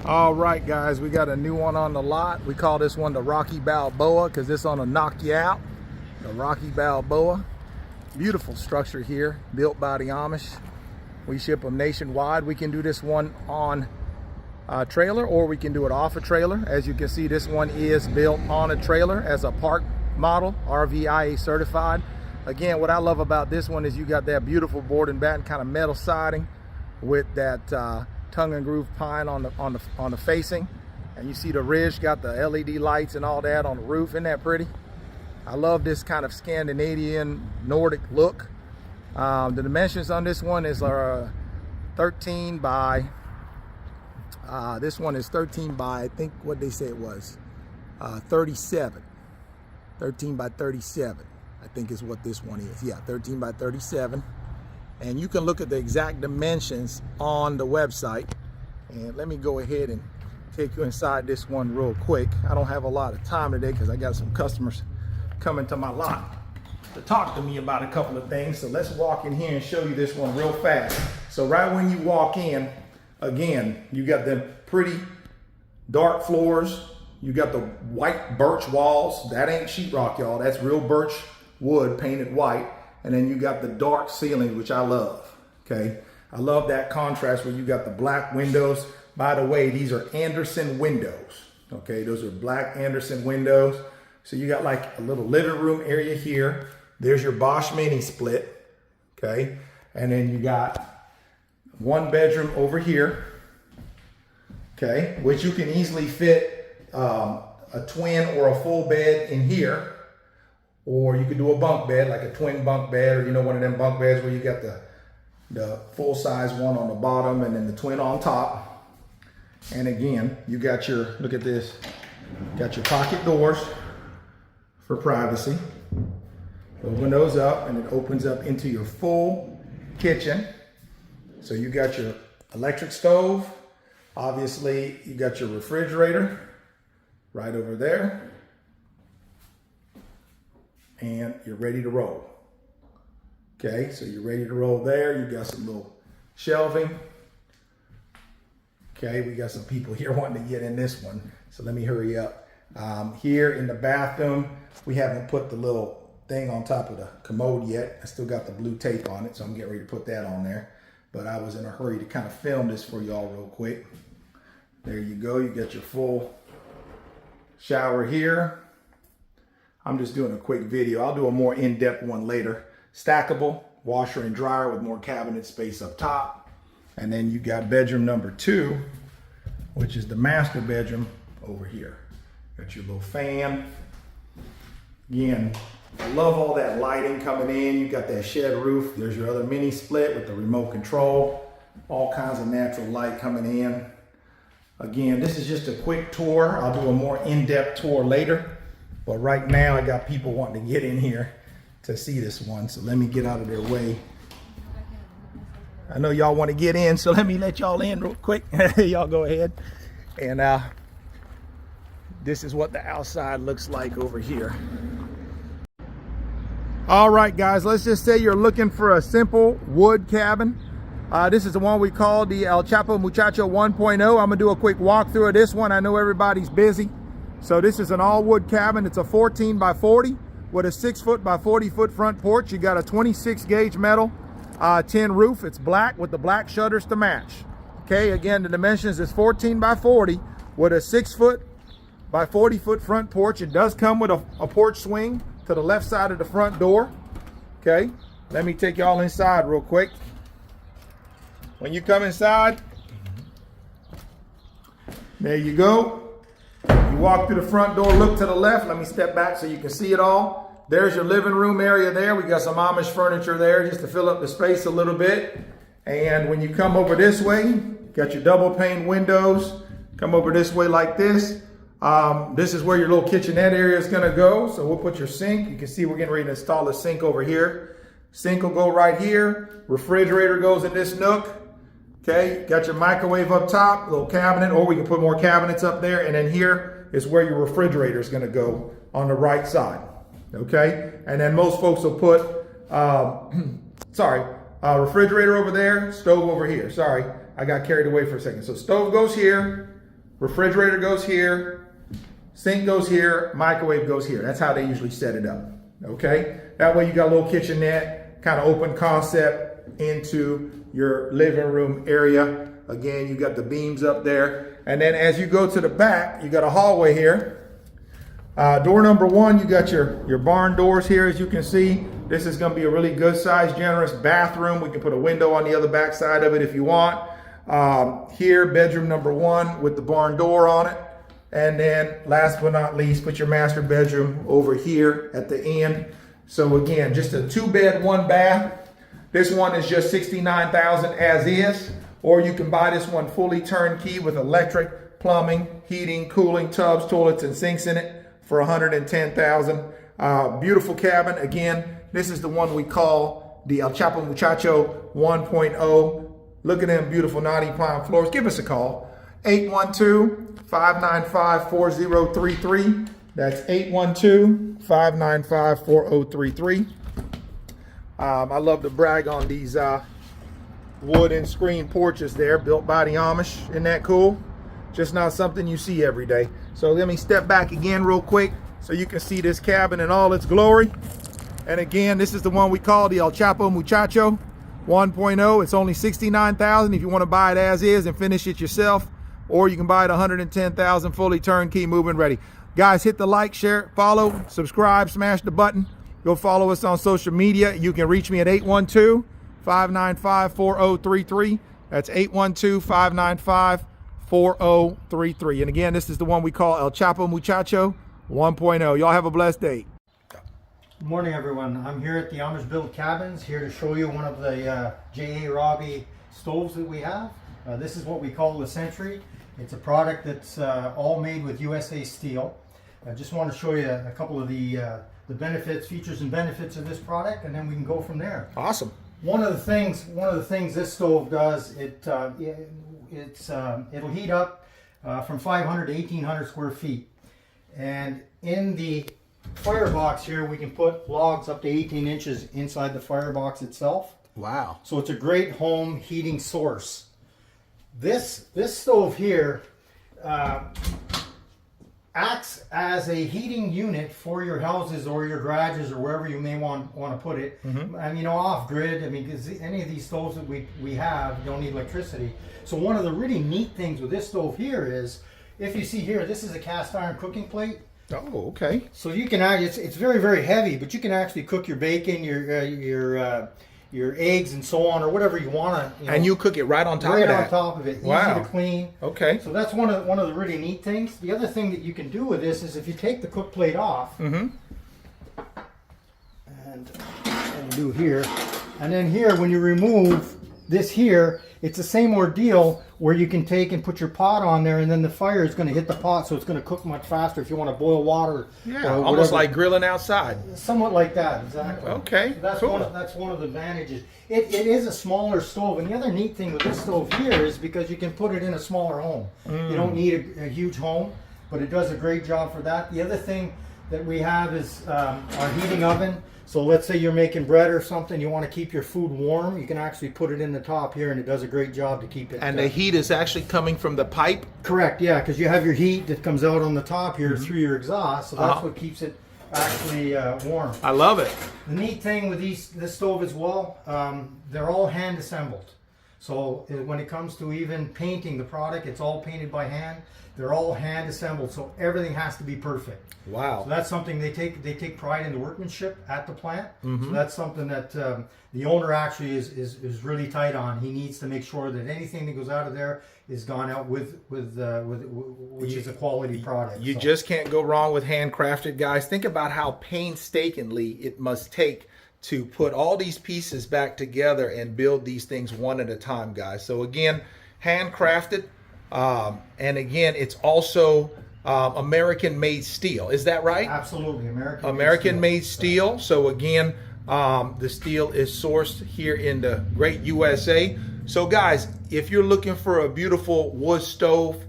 All right, guys, we got a new one on the lot. We call this one the Rocky Balboa because this one will knock you out. The Rocky Balboa. Beautiful structure here, built by the Amish. We ship them nationwide. We can do this one on a trailer or we can do it off a trailer. As you can see, this one is built on a trailer as a park model, RVIA certified. Again, what I love about this one is you got that beautiful board and batten kind of metal siding with that tongue and groove pine on the facing, and you see the ridge got the LED lights and all that on the roof. Isn't that pretty? I love this kind of Scandinavian Nordic look. The dimensions on this one is 13 by this one is 13 by, I think what they say it was 37. 13 by 37 I think is what this one is. Yeah, 13 by 37. And you can look at the exact dimensions on the website. And let me go ahead and take you inside this one real quick. I don't have a lot of time today because I got some customers coming to my lot to talk to me about a couple of things. So let's walk in here and show you this one real fast. So right when you walk in, again, you got them pretty dark floors. You got the white birch walls. That ain't sheetrock, y'all. That's real birch wood painted white. And then you got the dark ceiling, which I love, okay? I love that contrast where you got the black windows. By the way, these are Anderson windows, okay? Those are black Anderson windows. So you got like a little living room area here. There's your Bosch mini split, okay? And then you got one bedroom over here, okay? Which you can easily fit a twin or a full bed in here. Or you could do a bunk bed, like a twin bunk bed, or one of them bunk beds where you got the full size one on the bottom and then the twin on top. And again, you got your, look at this, got your pocket doors for privacy. Open those up and it opens up into your full kitchen. So you got your electric stove. Obviously, you got your refrigerator right over there. And you're ready to roll. Okay, so you're ready to roll there. You got some little shelving. Okay, we got some people here wanting to get in this one. So let me hurry up. Here in the bathroom, we haven't put the little thing on top of the commode yet. I still got the blue tape on it, so I'm getting ready to put that on there. But I was in a hurry to kind of film this for y'all real quick. There you go, you got your full shower here. I'm just doing a quick video. I'll do a more in-depth one later. Stackable, washer and dryer with more cabinet space up top. And then you got bedroom number 2, which is the master bedroom over here. Got your little fan. Again, I love all that lighting coming in. You got that shed roof. There's your other mini split with the remote control. All kinds of natural light coming in. Again, this is just a quick tour. I'll do a more in-depth tour later. But right now, I got people wanting to get in here to see this one. So let me get out of their way. I know y'all want to get in, so let me let y'all in real quick. Y'all go ahead. And this is what the outside looks like over here. All right, guys, let's just say you're looking for a simple wood cabin. This is the one we call the Chapo Muchacho 1.0. I'm gonna do a quick walkthrough of this one. I know everybody's busy. So this is an all wood cabin. It's a 14 by 40 with a 6 foot by 40 foot front porch. You got a 26 gauge metal tin roof. It's black with the black shutters to match. Okay, again, the dimensions is 14 by 40 with a 6 foot by 40 foot front porch. It does come with a porch swing to the left side of the front door. Okay, let me take y'all inside real quick. When you come inside, there you go. You walk through the front door, look to the left. Let me step back so you can see it all. There's your living room area there. We got some Amish furniture there just to fill up the space a little bit. And when you come over this way, got your double pane windows. Come over this way like this. This is where your little kitchenette area is gonna go. So we'll put your sink. You can see we're getting ready to install a sink over here. Sink will go right here. Refrigerator goes in this nook. Okay, got your microwave up top, little cabinet, or we can put more cabinets up there. And then here is where your refrigerator is gonna go on the right side. Okay, and then most folks will put, refrigerator over there, stove over here. Sorry, I got carried away for a second. So stove goes here, refrigerator goes here, sink goes here, microwave goes here. That's how they usually set it up, okay? That way you got a little kitchenette, kind of open concept into your living room area. Again, you got the beams up there. And then as you go to the back, you got a hallway here. Door number one, you got your barn doors here, as you can see. This is gonna be a really good size, generous bathroom. We can put a window on the other back side of it if you want. Here, bedroom number one with the barn door on it. And then last but not least, put your master bedroom over here at the end. So again, just a 2-bed, 1 bath. This one is just $69,000 as is, or you can buy this one fully turnkey with electric, plumbing, heating, cooling, tubs, toilets, and sinks in it for $110,000. Beautiful cabin. Again, this is the one we call the El Chapo Muchacho 1.0. Look at them beautiful knotty pine floors. Give us a call. 812-595-4033. That's 812-595-4033. I love to brag on these wood and screen porches there, built by the Amish. Isn't that cool? Just not something you see every day. So let me step back again real quick so you can see this cabin in all its glory. And again, this is the one we call the El Chapo Muchacho 1.0. It's only $69,000 if you want to buy it as is and finish it yourself, or you can buy it $110,000 fully turnkey, move-in ready. Guys, hit the like, share, follow, subscribe, smash the button. Go follow us on social media. You can reach me at 812-595-4033. That's 812-595-4033. And again, this is the one we call El Chapo Muchacho 1.0. Y'all have a blessed day. Good morning, everyone. I'm here at the Amish Built Cabins, here to show you one of the J.A. Robbie stoves that we have. This is what we call the Century. It's a product that's all made with USA steel. I just want to show you a couple of the benefits, features and benefits of this product, and then we can go from there. Awesome. One of the things this stove does, it'll heat up from 500 to 1,800 square feet. And in the firebox here, we can put logs up to 18 inches inside the firebox itself. Wow. So it's a great home heating source. This stove here acts as a heating unit for your houses or your garages or wherever you may want to put it. Mm-hmm. And off grid, because any of these stoves that we have don't need electricity. So one of the really neat things with this stove here is, if you see here, this is a cast iron cooking plate. Oh, okay. So you can it's very, very heavy, but you can actually cook your bacon, your eggs, and so on, or whatever you want to. And you cook it right on top of that. Right on top of it. Wow. Easy to clean. Okay. So that's one of the really neat things. The other thing that you can do with this is, if you take the cook plate off, mm-hmm. and do here, and then here, when you remove this here, it's the same ordeal where you can take and put your pot on there, and then the fire is going to hit the pot, so it's going to cook much faster if you want to boil water. Yeah, almost like grilling outside. Somewhat like that, exactly. Okay, so that's cool. That's one of the advantages. It is a smaller stove, and the other neat thing with this stove here is because you can put it in a smaller home. You don't need a huge home, but it does a great job for that. The other thing that we have is our heating oven. So let's say you're making bread or something, you want to keep your food warm, you can actually put it in the top here, and it does a great job to keep it. And the heat is actually coming from the pipe? Correct, yeah, because you have your heat that comes out on the top here, mm-hmm. through your exhaust, so that's what keeps it actually warm. I love it. The neat thing with this stove as well, they're all hand assembled. So when it comes to even painting the product, it's all painted by hand. They're all hand assembled, so everything has to be perfect. Wow. So that's something they take pride in the workmanship at the plant. Mm-hmm. So that's something that the owner actually is really tight on. He needs to make sure that anything that goes out of there is gone out with which is a quality product. You just can't go wrong with handcrafted, guys. Think about how painstakingly it must take to put all these pieces back together and build these things one at a time, guys. So again, handcrafted. And again, it's also American-made steel. Is that right? Absolutely, American-made steel. So again, the steel is sourced here in the great USA. So guys, if you're looking for a beautiful wood stove,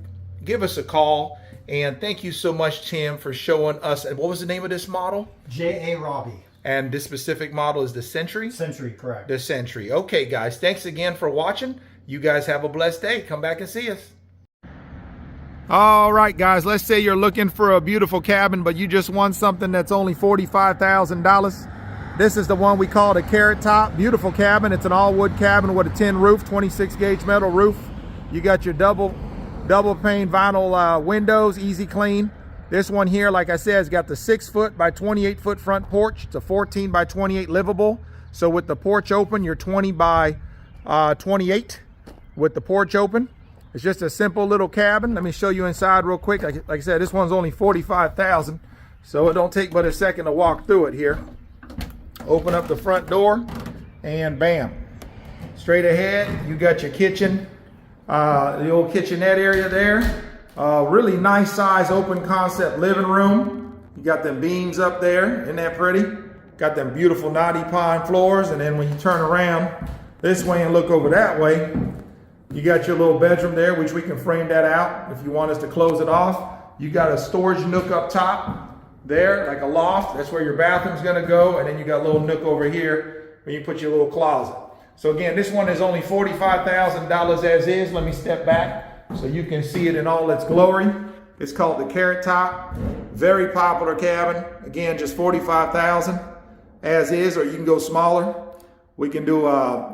give us a call. And thank you so much, Tim, for showing us. And what was the name of this model? J.A. Robbie. And this specific model is the Century? Century, correct. The Century. Okay, guys, thanks again for watching. You guys have a blessed day. Come back and see us. All right, guys, let's say you're looking for a beautiful cabin, but you just want something that's only $45,000. This is the one we call the Carrot Top. Beautiful cabin. It's an all-wood cabin with a tin roof, 26-gauge metal roof. You got your double pane vinyl windows, easy clean. This one here, like I said, has got the 6-foot by 28-foot front porch. It's a 14 by 28 livable. So with the porch open, you're 20 by 28 with the porch open. It's just a simple little cabin. Let me show you inside real quick. Like I said, this one's only $45,000, so it don't take but a second to walk through it here. Open up the front door, and bam. Straight ahead, you got your kitchen, the old kitchenette area there. Really nice size, open concept living room. You got them beams up there, isn't that pretty? Got them beautiful knotty pine floors, and then when you turn around this way and look over that way, you got your little bedroom there, which we can frame that out if you want us to close it off. You got a storage nook up top there, like a loft. That's where your bathroom's gonna go. And then you got a little nook over here where you put your little closet. So again, this one is only $45,000 as is. Let me step back so you can see it in all its glory. It's called the Carrot Top. Very popular cabin. Again, just $45,000 as is, or you can go smaller. We can do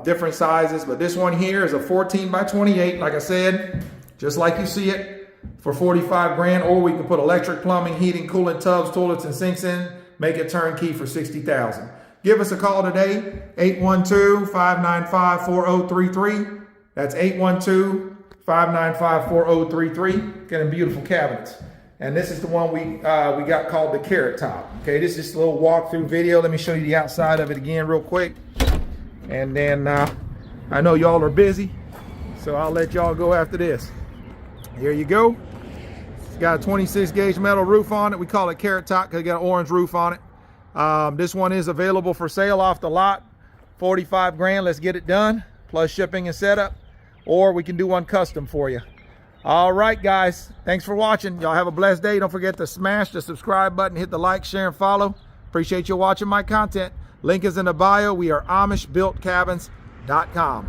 different sizes, but this one here is a 14 by 28, like I said, just like you see it, for 45 grand, or we can put electric, plumbing, heating, cooling, tubs, toilets, and sinks in, make it turnkey for $60,000. Give us a call today, 812-595-4033. That's 812-595-4033. Getting beautiful cabinets. And this is the one we got called the Carrot Top. Okay, this is just a little walkthrough video. Let me show you the outside of it again real quick. And then I know y'all are busy, so I'll let y'all go after this. Here you go. It's got a 26-gauge metal roof on it. We call it Carrot Top because it got an orange roof on it. This one is available for sale off the lot. 45 grand, let's get it done, plus shipping and setup. Or we can do one custom for you. All right, guys, thanks for watching. Y'all have a blessed day. Don't forget to smash the subscribe button, hit the like, share, and follow. Appreciate you watching my content. Link is in the bio. We are AmishBuiltCabins.com.